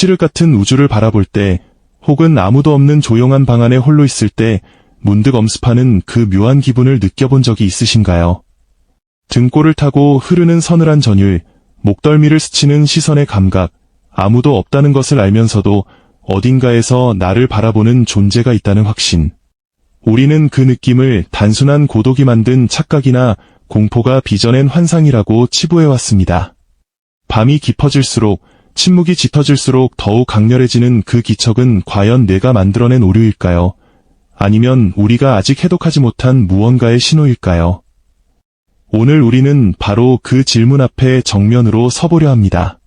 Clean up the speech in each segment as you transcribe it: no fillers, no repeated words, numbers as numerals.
칠흑 같은 우주를 바라볼 때, 혹은 아무도 없는 조용한 방 안에 홀로 있을 때 문득 엄습하는 그 묘한 기분을 느껴본 적이 있으신가요? 등골을 타고 흐르는 서늘한 전율, 목덜미를 스치는 시선의 감각, 아무도 없다는 것을 알면서도 어딘가에서 나를 바라보는 존재가 있다는 확신. 우리는 그 느낌을 단순한 고독이 만든 착각이나 공포가 빚어낸 환상이라고 치부해왔습니다. 밤이 깊어질수록, 침묵이 짙어질수록 더욱 강렬해지는 그 기척은 과연 내가 만들어낸 오류일까요? 아니면 우리가 아직 해독하지 못한 무언가의 신호일까요? 오늘 우리는 바로 그 질문 앞에 정면으로 서보려 합니다.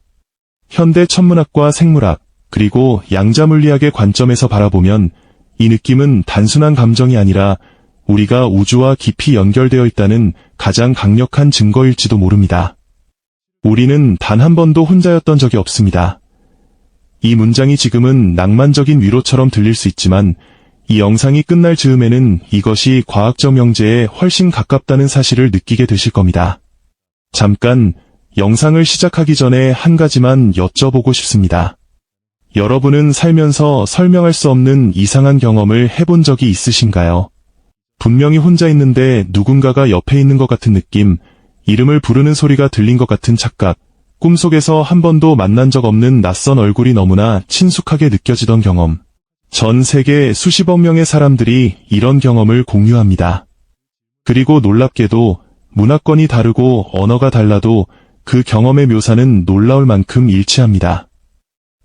현대 천문학과 생물학, 그리고 양자물리학의 관점에서 바라보면 이 느낌은 단순한 감정이 아니라 우리가 우주와 깊이 연결되어 있다는 가장 강력한 증거일지도 모릅니다. 우리는 단 한 번도 혼자였던 적이 없습니다. 이 문장이 지금은 낭만적인 위로처럼 들릴 수 있지만 이 영상이 끝날 즈음에는 이것이 과학적 명제에 훨씬 가깝다는 사실을 느끼게 되실 겁니다. 잠깐 영상을 시작하기 전에 한 가지만 여쭤보고 싶습니다. 여러분은 살면서 설명할 수 없는 이상한 경험을 해본 적이 있으신가요? 분명히 혼자 있는데 누군가가 옆에 있는 것 같은 느낌, 이름을 부르는 소리가 들린 것 같은 착각, 꿈속에서 한 번도 만난 적 없는 낯선 얼굴이 너무나 친숙하게 느껴지던 경험. 전 세계 수십억 명의 사람들이 이런 경험을 공유합니다. 그리고 놀랍게도 문화권이 다르고 언어가 달라도 그 경험의 묘사는 놀라울 만큼 일치합니다.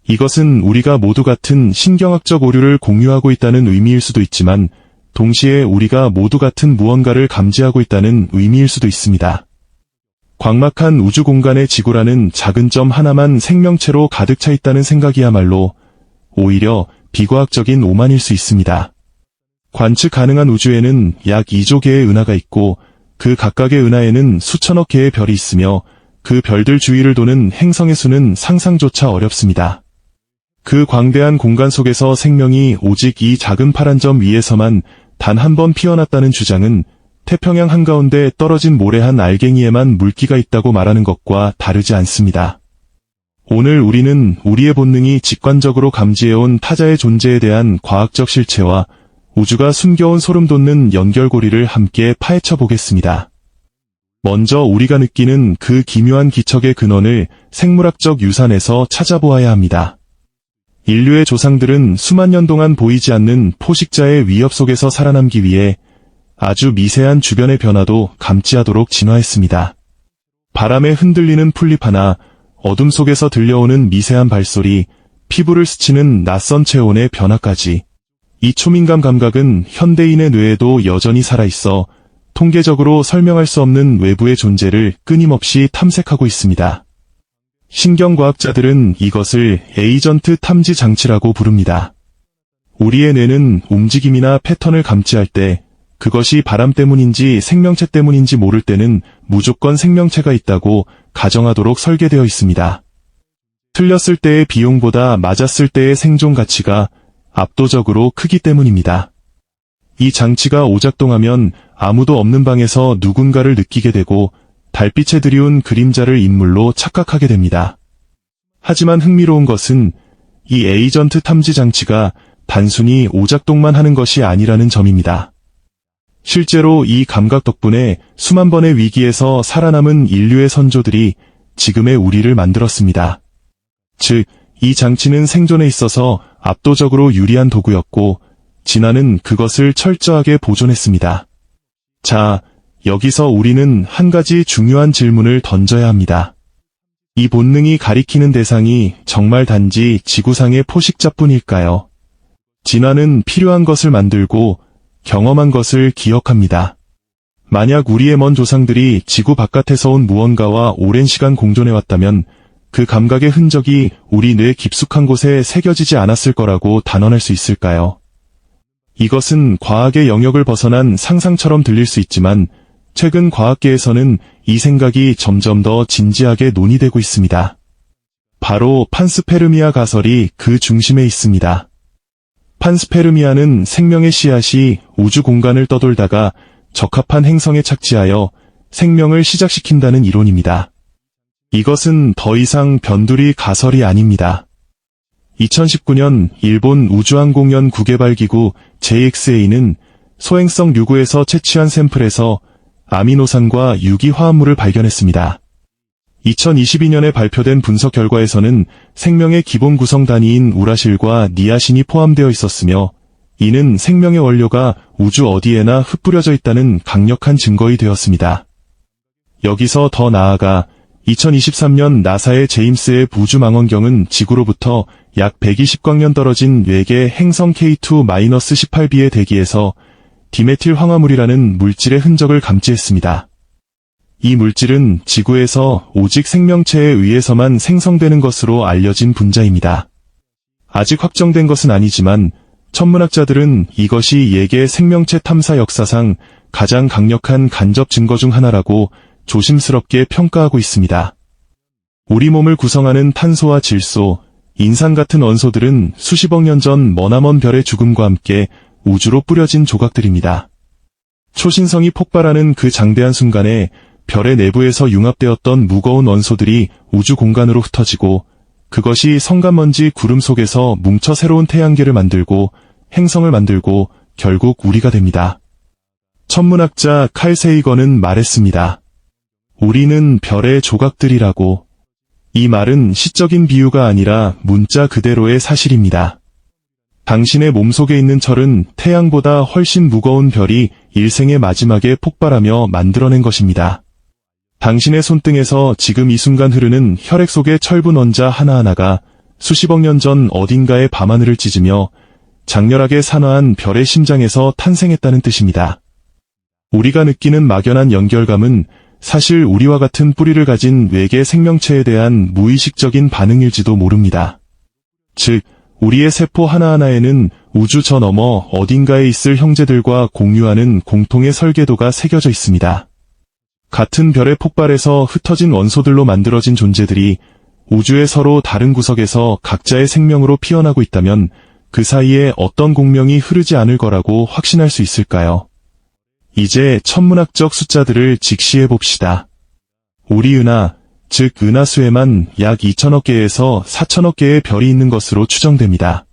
이것은 우리가 모두 같은 신경학적 오류를 공유하고 있다는 의미일 수도 있지만 동시에 우리가 모두 같은 무언가를 감지하고 있다는 의미일 수도 있습니다. 광막한 우주 공간의 지구라는 작은 점 하나만 생명체로 가득 차 있다는 생각이야말로 오히려 비과학적인 오만일 수 있습니다. 관측 가능한 우주에는 약 2조 개의 은하가 있고 그 각각의 은하에는 수천억 개의 별이 있으며 그 별들 주위를 도는 행성의 수는 상상조차 어렵습니다. 그 광대한 공간 속에서 생명이 오직 이 작은 파란 점 위에서만 단 한 번 피어났다는 주장은 태평양 한가운데 떨어진 모래 한 알갱이에만 물기가 있다고 말하는 것과 다르지 않습니다. 오늘 우리는 우리의 본능이 직관적으로 감지해온 타자의 존재에 대한 과학적 실체와 우주가 숨겨온 소름 돋는 연결고리를 함께 파헤쳐 보겠습니다. 먼저 우리가 느끼는 그 기묘한 기척의 근원을 생물학적 유산에서 찾아보아야 합니다. 인류의 조상들은 수만 년 동안 보이지 않는 포식자의 위협 속에서 살아남기 위해 아주 미세한 주변의 변화도 감지하도록 진화했습니다. 바람에 흔들리는 풀잎 하나, 어둠 속에서 들려오는 미세한 발소리, 피부를 스치는 낯선 체온의 변화까지. 이 초민감 감각은 현대인의 뇌에도 여전히 살아있어 통계적으로 설명할 수 없는 외부의 존재를 끊임없이 탐색하고 있습니다. 신경과학자들은 이것을 에이전트 탐지 장치라고 부릅니다. 우리의 뇌는 움직임이나 패턴을 감지할 때 그것이 바람 때문인지 생명체 때문인지 모를 때는 무조건 생명체가 있다고 가정하도록 설계되어 있습니다. 틀렸을 때의 비용보다 맞았을 때의 생존 가치가 압도적으로 크기 때문입니다. 이 장치가 오작동하면 아무도 없는 방에서 누군가를 느끼게 되고 달빛에 드리운 그림자를 인물로 착각하게 됩니다. 하지만 흥미로운 것은 이 에이전트 탐지 장치가 단순히 오작동만 하는 것이 아니라는 점입니다. 실제로 이 감각 덕분에 수만 번의 위기에서 살아남은 인류의 선조들이 지금의 우리를 만들었습니다. 즉, 이 장치는 생존에 있어서 압도적으로 유리한 도구였고 진화는 그것을 철저하게 보존했습니다. 자, 여기서 우리는 한 가지 중요한 질문을 던져야 합니다. 이 본능이 가리키는 대상이 정말 단지 지구상의 포식자뿐일까요? 진화는 필요한 것을 만들고 경험한 것을 기억합니다. 만약 우리의 먼 조상들이 지구 바깥에서 온 무언가와 오랜 시간 공존해왔다면 그 감각의 흔적이 우리 뇌 깊숙한 곳에 새겨지지 않았을 거라고 단언할 수 있을까요? 이것은 과학의 영역을 벗어난 상상처럼 들릴 수 있지만 최근 과학계에서는 이 생각이 점점 더 진지하게 논의되고 있습니다. 바로 판스페르미아 가설이 그 중심에 있습니다. 판스페르미아는 생명의 씨앗이 우주 공간을 떠돌다가 적합한 행성에 착지하여 생명을 시작시킨다는 이론입니다. 이것은 더 이상 변두리 가설이 아닙니다. 2019년 일본 우주항공연 구개발기구 JXA는 소행성 류구에서 채취한 샘플에서 아미노산과 유기화합물을 발견했습니다. 2022년에 발표된 분석 결과에서는 생명의 기본 구성 단위인 우라실과 니아신이 포함되어 있었으며, 이는 생명의 원료가 우주 어디에나 흩뿌려져 있다는 강력한 증거이 되었습니다. 여기서 더 나아가 2023년 나사의 제임스 웹 우주망원경은 지구로부터 약 120광년 떨어진 외계 행성 K2-18b의 대기에서 디메틸 황화물이라는 물질의 흔적을 감지했습니다. 이 물질은 지구에서 오직 생명체에 의해서만 생성되는 것으로 알려진 분자입니다. 아직 확정된 것은 아니지만 천문학자들은 이것이 예계 생명체 탐사 역사상 가장 강력한 간접 증거 중 하나라고 조심스럽게 평가하고 있습니다. 우리 몸을 구성하는 탄소와 질소, 인산 같은 원소들은 수십억 년 전 머나먼 별의 죽음과 함께 우주로 뿌려진 조각들입니다. 초신성이 폭발하는 그 장대한 순간에 별의 내부에서 융합되었던 무거운 원소들이 우주 공간으로 흩어지고, 그것이 성간먼지 구름 속에서 뭉쳐 새로운 태양계를 만들고 행성을 만들고 결국 우리가 됩니다. 천문학자 칼 세이건은 말했습니다. 우리는 별의 조각들이라고. 이 말은 시적인 비유가 아니라 문자 그대로의 사실입니다. 당신의 몸속에 있는 철은 태양보다 훨씬 무거운 별이 일생의 마지막에 폭발하며 만들어낸 것입니다. 당신의 손등에서 지금 이 순간 흐르는 혈액 속의 철분 원자 하나하나가 수십억 년 전 어딘가의 밤하늘을 찢으며 장렬하게 산화한 별의 심장에서 탄생했다는 뜻입니다. 우리가 느끼는 막연한 연결감은 사실 우리와 같은 뿌리를 가진 외계 생명체에 대한 무의식적인 반응일지도 모릅니다. 즉, 우리의 세포 하나하나에는 우주 저 너머 어딘가에 있을 형제들과 공유하는 공통의 설계도가 새겨져 있습니다. 같은 별의 폭발에서 흩어진 원소들로 만들어진 존재들이 우주의 서로 다른 구석에서 각자의 생명으로 피어나고 있다면 그 사이에 어떤 공명이 흐르지 않을 거라고 확신할 수 있을까요? 이제 천문학적 숫자들을 직시해 봅시다. 우리 은하, 즉 은하수에만 약 2천억 개에서 4천억 개의 별이 있는 것으로 추정됩니다.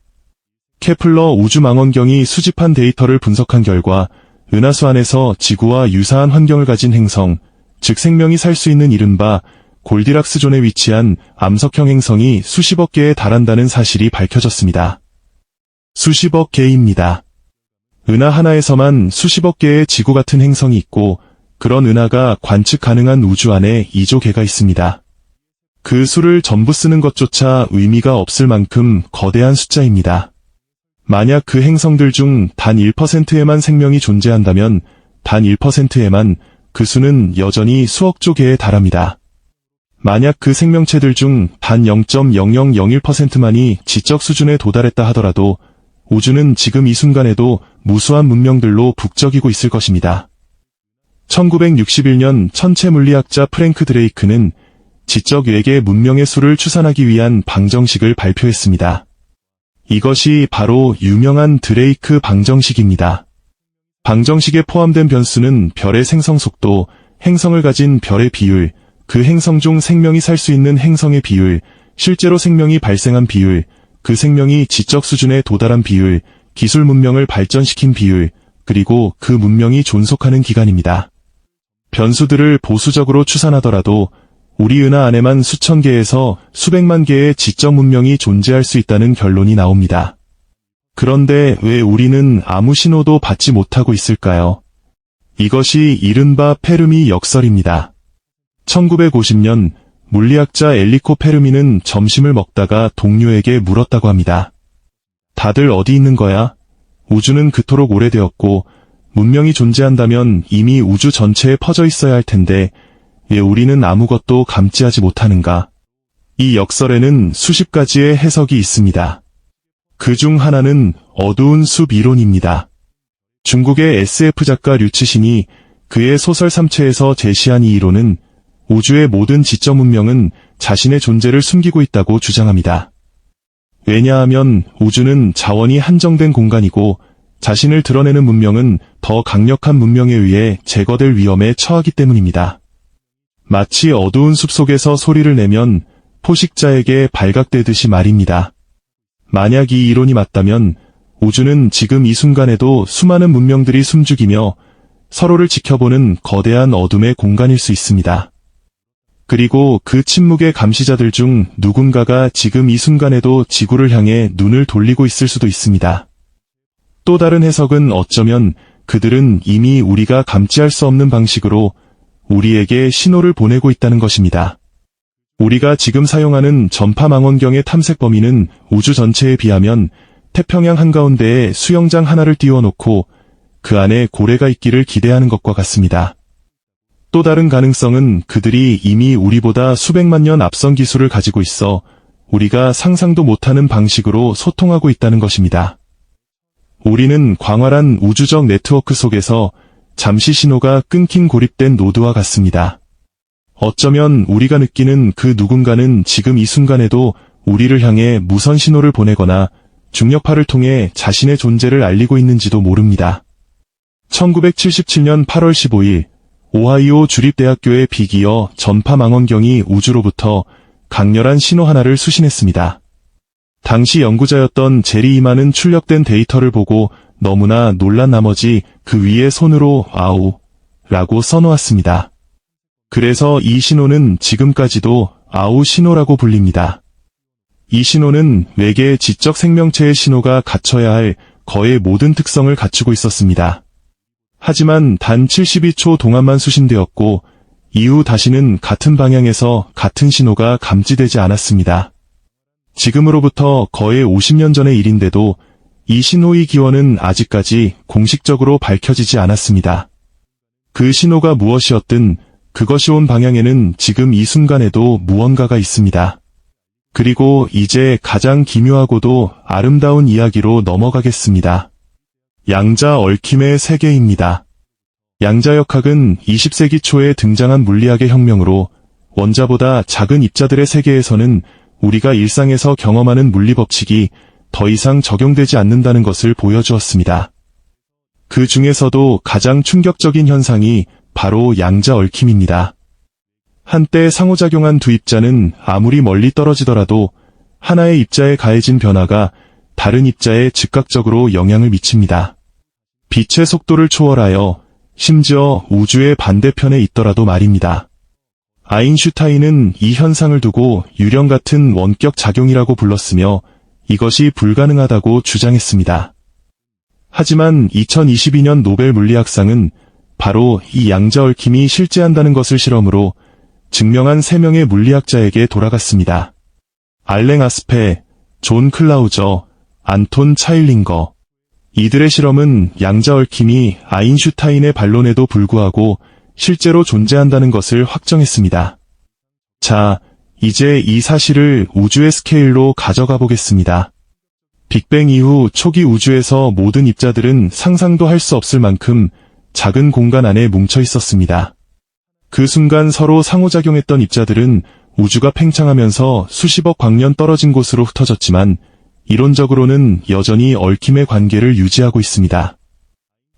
케플러 우주망원경이 수집한 데이터를 분석한 결과 은하수 안에서 지구와 유사한 환경을 가진 행성, 즉 생명이 살 수 있는 이른바 골디락스 존에 위치한 암석형 행성이 수십억 개에 달한다는 사실이 밝혀졌습니다. 수십억 개입니다. 은하 하나에서만 수십억 개의 지구 같은 행성이 있고, 그런 은하가 관측 가능한 우주 안에 2조 개가 있습니다. 그 수를 전부 쓰는 것조차 의미가 없을 만큼 거대한 숫자입니다. 만약 그 행성들 중 단 1%에만 생명이 존재한다면 단 1%에만 그 수는 여전히 수억 조 개에 달합니다. 만약 그 생명체들 중 단 0.0001%만이 지적 수준에 도달했다 하더라도 우주는 지금 이 순간에도 무수한 문명들로 북적이고 있을 것입니다. 1961년 천체 물리학자 프랭크 드레이크는 지적 외계 문명의 수를 추산하기 위한 방정식을 발표했습니다. 이것이 바로 유명한 드레이크 방정식입니다. 방정식에 포함된 변수는 별의 생성 속도, 행성을 가진 별의 비율, 그 행성 중 생명이 살 수 있는 행성의 비율, 실제로 생명이 발생한 비율, 그 생명이 지적 수준에 도달한 비율, 기술 문명을 발전시킨 비율, 그리고 그 문명이 존속하는 기간입니다. 변수들을 보수적으로 추산하더라도 우리 은하 안에만 수천 개에서 수백만 개의 지적 문명이 존재할 수 있다는 결론이 나옵니다. 그런데 왜 우리는 아무 신호도 받지 못하고 있을까요? 이것이 이른바 페르미 역설입니다. 1950년 물리학자 엘리코 페르미는 점심을 먹다가 동료에게 물었다고 합니다. 다들 어디 있는 거야? 우주는 그토록 오래되었고 문명이 존재한다면 이미 우주 전체에 퍼져 있어야 할 텐데 왜 우리는 아무것도 감지하지 못하는가? 이 역설에는 수십 가지의 해석이 있습니다. 그 중 하나는 어두운 숲 이론입니다. 중국의 SF 작가 류치신이 그의 소설 삼체에서 제시한 이 이론은 우주의 모든 지적 문명은 자신의 존재를 숨기고 있다고 주장합니다. 왜냐하면 우주는 자원이 한정된 공간이고 자신을 드러내는 문명은 더 강력한 문명에 의해 제거될 위험에 처하기 때문입니다. 마치 어두운 숲 속에서 소리를 내면 포식자에게 발각되듯이 말입니다. 만약 이 이론이 맞다면 우주는 지금 이 순간에도 수많은 문명들이 숨죽이며 서로를 지켜보는 거대한 어둠의 공간일 수 있습니다. 그리고 그 침묵의 감시자들 중 누군가가 지금 이 순간에도 지구를 향해 눈을 돌리고 있을 수도 있습니다. 또 다른 해석은 어쩌면 그들은 이미 우리가 감지할 수 없는 방식으로 우리에게 신호를 보내고 있다는 것입니다. 우리가 지금 사용하는 전파 망원경의 탐색 범위는 우주 전체에 비하면 태평양 한가운데에 수영장 하나를 띄워놓고 그 안에 고래가 있기를 기대하는 것과 같습니다. 또 다른 가능성은 그들이 이미 우리보다 수백만 년 앞선 기술을 가지고 있어 우리가 상상도 못하는 방식으로 소통하고 있다는 것입니다. 우리는 광활한 우주적 네트워크 속에서 잠시 신호가 끊긴 고립된 노드와 같습니다. 어쩌면 우리가 느끼는 그 누군가는 지금 이 순간에도 우리를 향해 무선 신호를 보내거나 중력파를 통해 자신의 존재를 알리고 있는지도 모릅니다. 1977년 8월 15일 오하이오 주립대학교의 비기어 전파 망원경이 우주로부터 강렬한 신호 하나를 수신했습니다. 당시 연구자였던 제리 이만은 출력된 데이터를 보고 너무나 놀란 나머지 그 위에 손으로 아우 라고 써놓았습니다. 그래서 이 신호는 지금까지도 아우 신호라고 불립니다. 이 신호는 외계의 지적 생명체의 신호가 갖춰야 할 거의 모든 특성을 갖추고 있었습니다. 하지만 단 72초 동안만 수신되었고 이후 다시는 같은 방향에서 같은 신호가 감지되지 않았습니다. 지금으로부터 거의 50년 전의 일인데도 이 신호의 기원은 아직까지 공식적으로 밝혀지지 않았습니다. 그 신호가 무엇이었든 그것이 온 방향에는 지금 이 순간에도 무언가가 있습니다. 그리고 이제 가장 기묘하고도 아름다운 이야기로 넘어가겠습니다. 양자 얽힘의 세계입니다. 양자역학은 20세기 초에 등장한 물리학의 혁명으로 원자보다 작은 입자들의 세계에서는 우리가 일상에서 경험하는 물리 법칙이 더 이상 적용되지 않는다는 것을 보여주었습니다. 그 중에서도 가장 충격적인 현상이 바로 양자 얽힘입니다. 한때 상호작용한 두 입자는 아무리 멀리 떨어지더라도 하나의 입자에 가해진 변화가 다른 입자에 즉각적으로 영향을 미칩니다. 빛의 속도를 초월하여 심지어 우주의 반대편에 있더라도 말입니다. 아인슈타인은 이 현상을 두고 유령 같은 원격 작용이라고 불렀으며 이것이 불가능하다고 주장했습니다. 하지만 2022년 노벨 물리학상은 바로 이 양자 얽힘이 실제한다는 것을 실험으로 증명한 3명의 물리학자에게 돌아갔습니다. 알랭 아스페, 존 클라우저, 안톤 차일링거. 이들의 실험은 양자 얽힘이 아인슈타인의 반론에도 불구하고 실제로 존재한다는 것을 확정했습니다. 자, 이제 이 사실을 우주의 스케일로 가져가 보겠습니다. 빅뱅 이후 초기 우주에서 모든 입자들은 상상도 할 수 없을 만큼 작은 공간 안에 뭉쳐 있었습니다. 그 순간 서로 상호작용했던 입자들은 우주가 팽창하면서 수십억 광년 떨어진 곳으로 흩어졌지만 이론적으로는 여전히 얽힘의 관계를 유지하고 있습니다.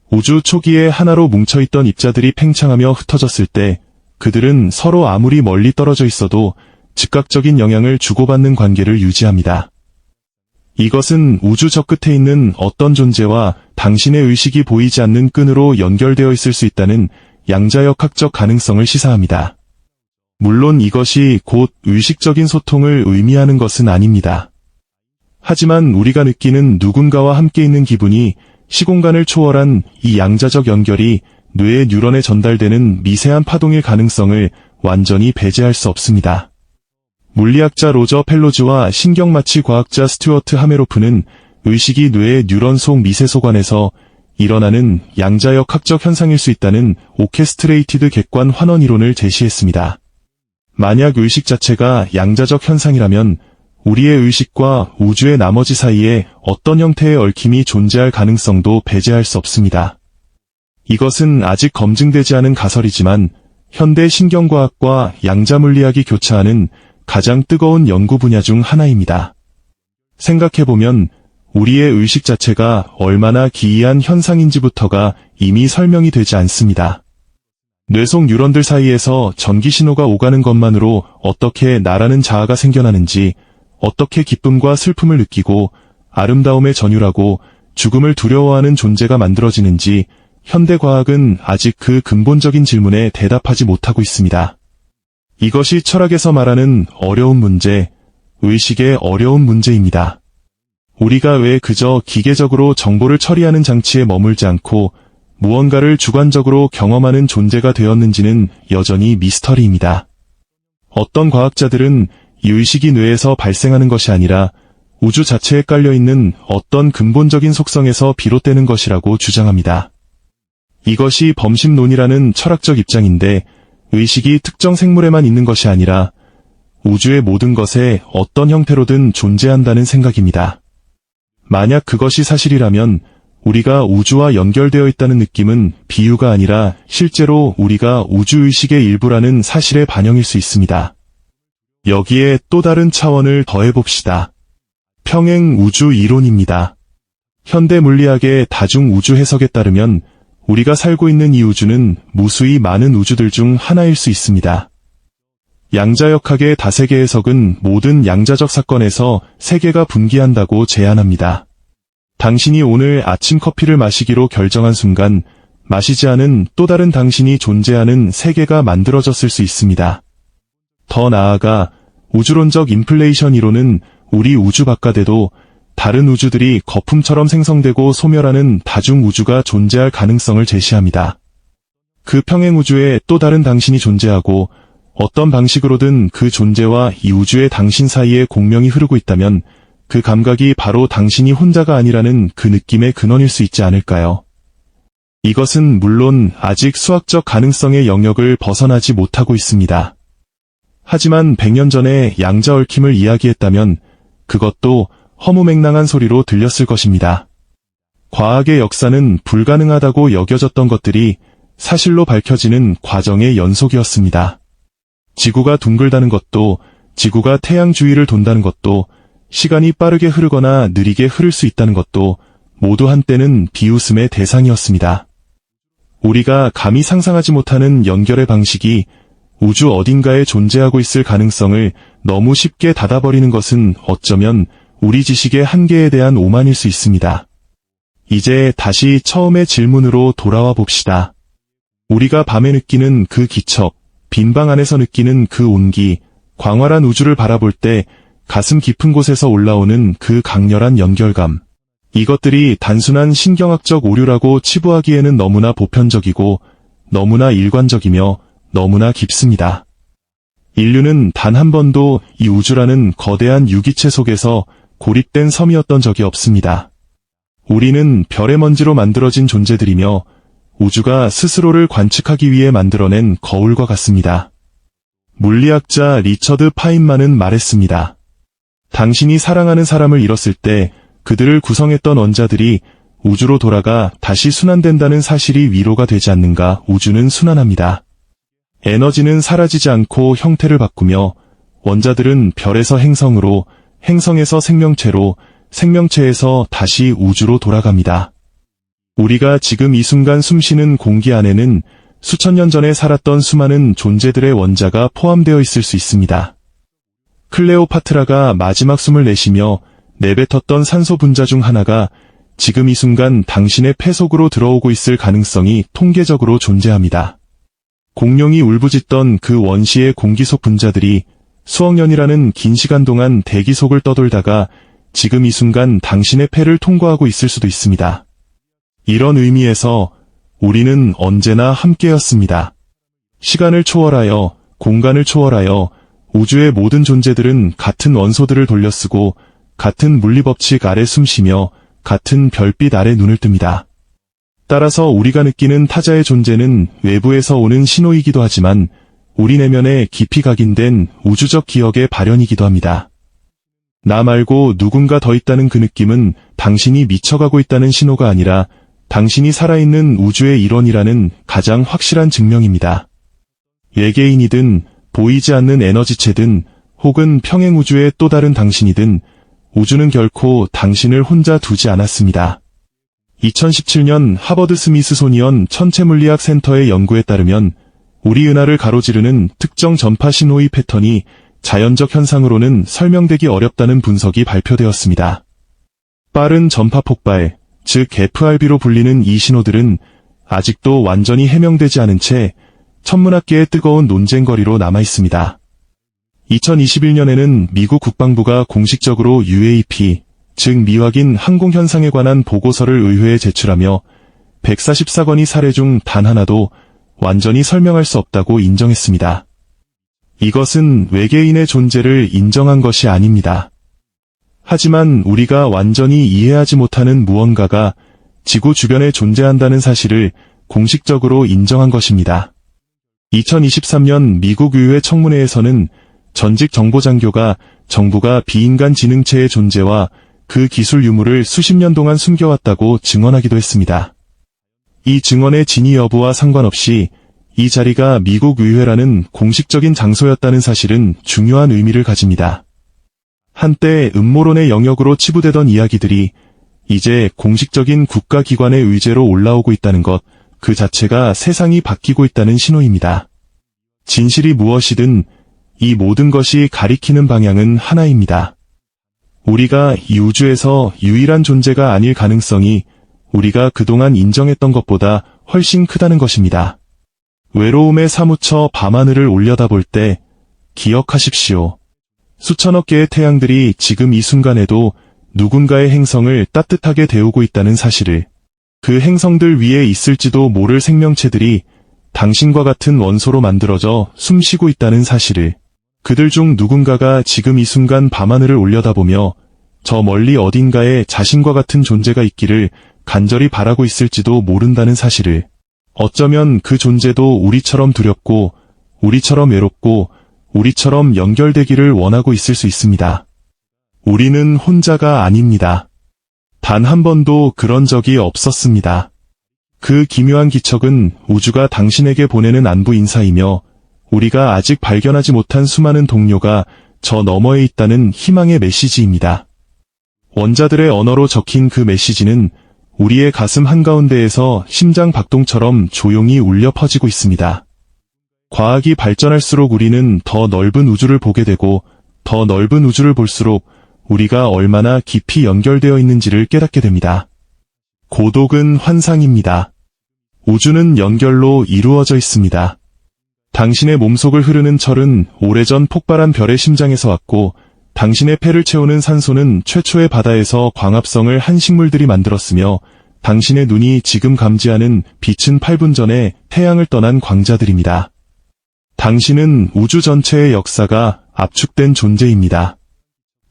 우주 초기에 하나로 뭉쳐있던 입자들이 팽창하며 흩어졌을 때 그들은 서로 아무리 멀리 떨어져 있어도 즉각적인 영향을 주고받는 관계를 유지합니다. 이것은 우주 저 끝에 있는 어떤 존재와 당신의 의식이 보이지 않는 끈으로 연결되어 있을 수 있다는 양자역학적 가능성을 시사합니다. 물론 이것이 곧 의식적인 소통을 의미하는 것은 아닙니다. 하지만 우리가 느끼는 누군가와 함께 있는 기분이 시공간을 초월한 이 양자적 연결이 뇌의 뉴런에 전달되는 미세한 파동일 가능성을 완전히 배제할 수 없습니다. 물리학자 로저 펠로즈와 신경마취 과학자 스튜어트 하메로프는 의식이 뇌의 뉴런 속 미세소관에서 일어나는 양자역학적 현상일 수 있다는 오케스트레이티드 객관 환원 이론을 제시했습니다. 만약 의식 자체가 양자적 현상이라면 우리의 의식과 우주의 나머지 사이에 어떤 형태의 얽힘이 존재할 가능성도 배제할 수 없습니다. 이것은 아직 검증되지 않은 가설이지만 현대 신경과학과 양자물리학이 교차하는 가장 뜨거운 연구 분야 중 하나입니다. 생각해보면 우리의 의식 자체가 얼마나 기이한 현상인지부터가 이미 설명이 되지 않습니다. 뇌 속 뉴런들 사이에서 전기 신호가 오가는 것만으로 어떻게 나라는 자아가 생겨나는지, 어떻게 기쁨과 슬픔을 느끼고 아름다움에 전율하고 죽음을 두려워하는 존재가 만들어지는지 현대 과학은 아직 그 근본적인 질문에 대답하지 못하고 있습니다. 이것이 철학에서 말하는 어려운 문제, 의식의 어려운 문제입니다. 우리가 왜 그저 기계적으로 정보를 처리하는 장치에 머물지 않고 무언가를 주관적으로 경험하는 존재가 되었는지는 여전히 미스터리입니다. 어떤 과학자들은 이 의식이 뇌에서 발생하는 것이 아니라 우주 자체에 깔려있는 어떤 근본적인 속성에서 비롯되는 것이라고 주장합니다. 이것이 범심론이라는 철학적 입장인데, 의식이 특정 생물에만 있는 것이 아니라 우주의 모든 것에 어떤 형태로든 존재한다는 생각입니다. 만약 그것이 사실이라면 우리가 우주와 연결되어 있다는 느낌은 비유가 아니라 실제로 우리가 우주의식의 일부라는 사실의 반영일 수 있습니다. 여기에 또 다른 차원을 더해봅시다. 평행 우주 이론입니다. 현대 물리학의 다중 우주 해석에 따르면 우리가 살고 있는 이 우주는 무수히 많은 우주들 중 하나일 수 있습니다. 양자역학의 다세계 해석은 모든 양자적 사건에서 세계가 분기한다고 제안합니다. 당신이 오늘 아침 커피를 마시기로 결정한 순간 마시지 않은 또 다른 당신이 존재하는 세계가 만들어졌을 수 있습니다. 더 나아가 우주론적 인플레이션 이론은 우리 우주 바깥에도 다른 우주들이 거품처럼 생성되고 소멸하는 다중 우주가 존재할 가능성을 제시합니다. 그 평행 우주에 또 다른 당신이 존재하고 어떤 방식으로든 그 존재와 이 우주의 당신 사이에 공명이 흐르고 있다면 그 감각이 바로 당신이 혼자가 아니라는 그 느낌의 근원일 수 있지 않을까요? 이것은 물론 아직 수학적 가능성의 영역을 벗어나지 못하고 있습니다. 하지만 100년 전에 양자 얽힘을 이야기했다면 그것도 허무맹랑한 소리로 들렸을 것입니다. 과학의 역사는 불가능하다고 여겨졌던 것들이 사실로 밝혀지는 과정의 연속이었습니다. 지구가 둥글다는 것도, 지구가 태양 주위를 돈다는 것도, 시간이 빠르게 흐르거나 느리게 흐를 수 있다는 것도 모두 한때는 비웃음의 대상이었습니다. 우리가 감히 상상하지 못하는 연결의 방식이 우주 어딘가에 존재하고 있을 가능성을 너무 쉽게 닫아버리는 것은 어쩌면 우리 지식의 한계에 대한 오만일 수 있습니다. 이제 다시 처음의 질문으로 돌아와 봅시다. 우리가 밤에 느끼는 그 기척, 빈방 안에서 느끼는 그 온기, 광활한 우주를 바라볼 때 가슴 깊은 곳에서 올라오는 그 강렬한 연결감. 이것들이 단순한 신경학적 오류라고 치부하기에는 너무나 보편적이고 너무나 일관적이며 너무나 깊습니다. 인류는 단 한 번도 이 우주라는 거대한 유기체 속에서 고립된 섬이었던 적이 없습니다. 우리는 별의 먼지로 만들어진 존재들이며 우주가 스스로를 관측하기 위해 만들어낸 거울과 같습니다. 물리학자 리처드 파인만은 말했습니다. 당신이 사랑하는 사람을 잃었을 때 그들을 구성했던 원자들이 우주로 돌아가 다시 순환된다는 사실이 위로가 되지 않는가? 우주는 순환합니다. 에너지는 사라지지 않고 형태를 바꾸며 원자들은 별에서 행성으로, 행성에서 생명체로, 생명체에서 다시 우주로 돌아갑니다. 우리가 지금 이 순간 숨쉬는 공기 안에는 수천 년 전에 살았던 수많은 존재들의 원자가 포함되어 있을 수 있습니다. 클레오파트라가 마지막 숨을 내쉬며 내뱉었던 산소 분자 중 하나가 지금 이 순간 당신의 폐 속으로 들어오고 있을 가능성이 통계적으로 존재합니다. 공룡이 울부짖던 그 원시의 공기 속 분자들이 수억 년이라는 긴 시간 동안 대기 속을 떠돌다가 지금 이 순간 당신의 폐를 통과하고 있을 수도 있습니다. 이런 의미에서 우리는 언제나 함께였습니다. 시간을 초월하여, 공간을 초월하여 우주의 모든 존재들은 같은 원소들을 돌려쓰고 같은 물리법칙 아래 숨쉬며 같은 별빛 아래 눈을 뜹니다. 따라서 우리가 느끼는 타자의 존재는 외부에서 오는 신호이기도 하지만 우리 내면에 깊이 각인된 우주적 기억의 발현이기도 합니다. 나 말고 누군가 더 있다는 그 느낌은 당신이 미쳐가고 있다는 신호가 아니라 당신이 살아있는 우주의 일원이라는 가장 확실한 증명입니다. 외계인이든 보이지 않는 에너지체든 혹은 평행우주의 또 다른 당신이든 우주는 결코 당신을 혼자 두지 않았습니다. 2017년 하버드 스미스소니언 천체물리학 센터의 연구에 따르면 우리 은하를 가로지르는 특정 전파 신호의 패턴이 자연적 현상으로는 설명되기 어렵다는 분석이 발표되었습니다. 빠른 전파 폭발, 즉 FRB로 불리는 이 신호들은 아직도 완전히 해명되지 않은 채 천문학계의 뜨거운 논쟁거리로 남아있습니다. 2021년에는 미국 국방부가 공식적으로 UAP, 즉 미확인 항공현상에 관한 보고서를 의회에 제출하며 144건의 사례 중 단 하나도 완전히 설명할 수 없다고 인정했습니다. 이것은 외계인의 존재를 인정한 것이 아닙니다. 하지만 우리가 완전히 이해하지 못하는 무언가가 지구 주변에 존재한다는 사실을 공식적으로 인정한 것입니다. 2023년 미국 의회 청문회에서는 전직 정보장교가 정부가 비인간 지능체의 존재와 그 기술 유무를 수십 년 동안 숨겨왔다고 증언하기도 했습니다. 이 증언의 진위 여부와 상관없이 이 자리가 미국 의회라는 공식적인 장소였다는 사실은 중요한 의미를 가집니다. 한때 음모론의 영역으로 치부되던 이야기들이 이제 공식적인 국가기관의 의제로 올라오고 있다는 것, 그 자체가 세상이 바뀌고 있다는 신호입니다. 진실이 무엇이든 이 모든 것이 가리키는 방향은 하나입니다. 우리가 이 우주에서 유일한 존재가 아닐 가능성이 우리가 그동안 인정했던 것보다 훨씬 크다는 것입니다. 외로움에 사무쳐 밤하늘을 올려다볼 때 기억하십시오. 수천억 개의 태양들이 지금 이 순간에도 누군가의 행성을 따뜻하게 데우고 있다는 사실을, 그 행성들 위에 있을지도 모를 생명체들이 당신과 같은 원소로 만들어져 숨쉬고 있다는 사실을, 그들 중 누군가가 지금 이 순간 밤하늘을 올려다보며 저 멀리 어딘가에 자신과 같은 존재가 있기를 간절히 바라고 있을지도 모른다는 사실을, 어쩌면 그 존재도 우리처럼 두렵고 우리처럼 외롭고 우리처럼 연결되기를 원하고 있을 수 있습니다. 우리는 혼자가 아닙니다. 단 한 번도 그런 적이 없었습니다. 그 기묘한 기척은 우주가 당신에게 보내는 안부 인사이며 우리가 아직 발견하지 못한 수많은 동료가 저 너머에 있다는 희망의 메시지입니다. 원자들의 언어로 적힌 그 메시지는 우리의 가슴 한가운데에서 심장 박동처럼 조용히 울려 퍼지고 있습니다. 과학이 발전할수록 우리는 더 넓은 우주를 보게 되고 더 넓은 우주를 볼수록 우리가 얼마나 깊이 연결되어 있는지를 깨닫게 됩니다. 고독은 환상입니다. 우주는 연결로 이루어져 있습니다. 당신의 몸속을 흐르는 철은 오래전 폭발한 별의 심장에서 왔고 당신의 폐를 채우는 산소는 최초의 바다에서 광합성을 한 식물들이 만들었으며 당신의 눈이 지금 감지하는 빛은 8분 전에 태양을 떠난 광자들입니다. 당신은 우주 전체의 역사가 압축된 존재입니다.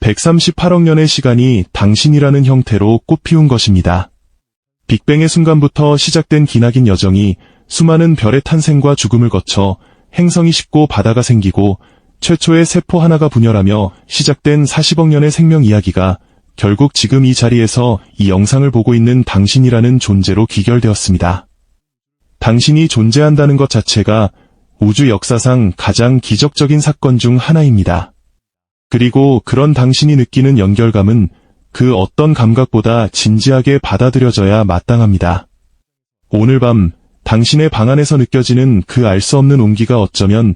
138억 년의 시간이 당신이라는 형태로 꽃피운 것입니다. 빅뱅의 순간부터 시작된 기나긴 여정이 수많은 별의 탄생과 죽음을 거쳐 행성이 식고 바다가 생기고 최초의 세포 하나가 분열하며 시작된 40억 년의 생명 이야기가 결국 지금 이 자리에서 이 영상을 보고 있는 당신이라는 존재로 귀결되었습니다. 당신이 존재한다는 것 자체가 우주 역사상 가장 기적적인 사건 중 하나입니다. 그리고 그런 당신이 느끼는 연결감은 그 어떤 감각보다 진지하게 받아들여져야 마땅합니다. 오늘 밤 당신의 방 안에서 느껴지는 그 알 수 없는 온기가 어쩌면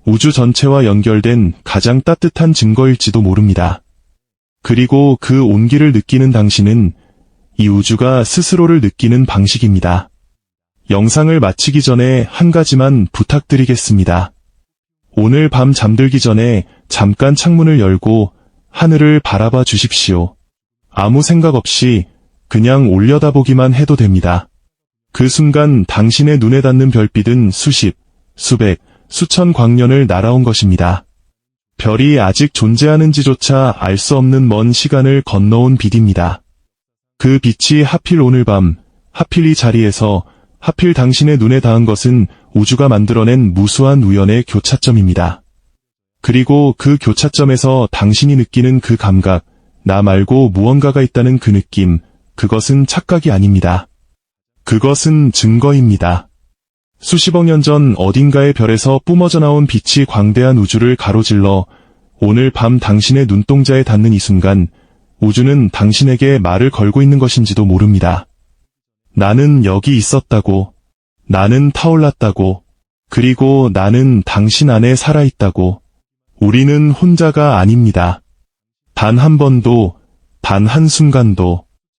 우주 전체와 연결된 가장 따뜻한 증거일지도 모릅니다. 그리고 그 온기를 느끼는 당신은 이 우주가 스스로를 느끼는 방식입니다. 영상을 마치기 전에 한 가지만 부탁드리겠습니다. 오늘 밤 잠들기 전에 잠깐 창문을 열고 하늘을 바라봐 주십시오. 아무 생각 없이 그냥 올려다보기만 해도 됩니다. 그 순간 당신의 눈에 닿는 별빛은 수십, 수백, 수천 광년을 날아온 것입니다. 별이 아직 존재하는지조차 알 수 없는 먼 시간을 건너온 빛입니다. 그 빛이 하필 오늘 밤, 하필 이 자리에서, 하필 당신의 눈에 닿은 것은 우주가 만들어낸 무수한 우연의 교차점입니다. 그리고 그 교차점에서 당신이 느끼는 그 감각, 나 말고 무언가가 있다는 그 느낌, 그것은 착각이 아닙니다. 그것은 증거입니다. 수십억 년 전 어딘가의 별에서 뿜어져 나온 빛이 광대한 우주를 가로질러 오늘 밤 당신의 눈동자에 닿는 이 순간, 우주는 당신에게 말을 걸고 있는 것인지도 모릅니다. 나는 여기 있었다고, 나는 타올랐다고, 그리고 나는 당신 안에 살아있다고. 우리는 혼자가 아닙니다. 단 한 번도, 단 한순간도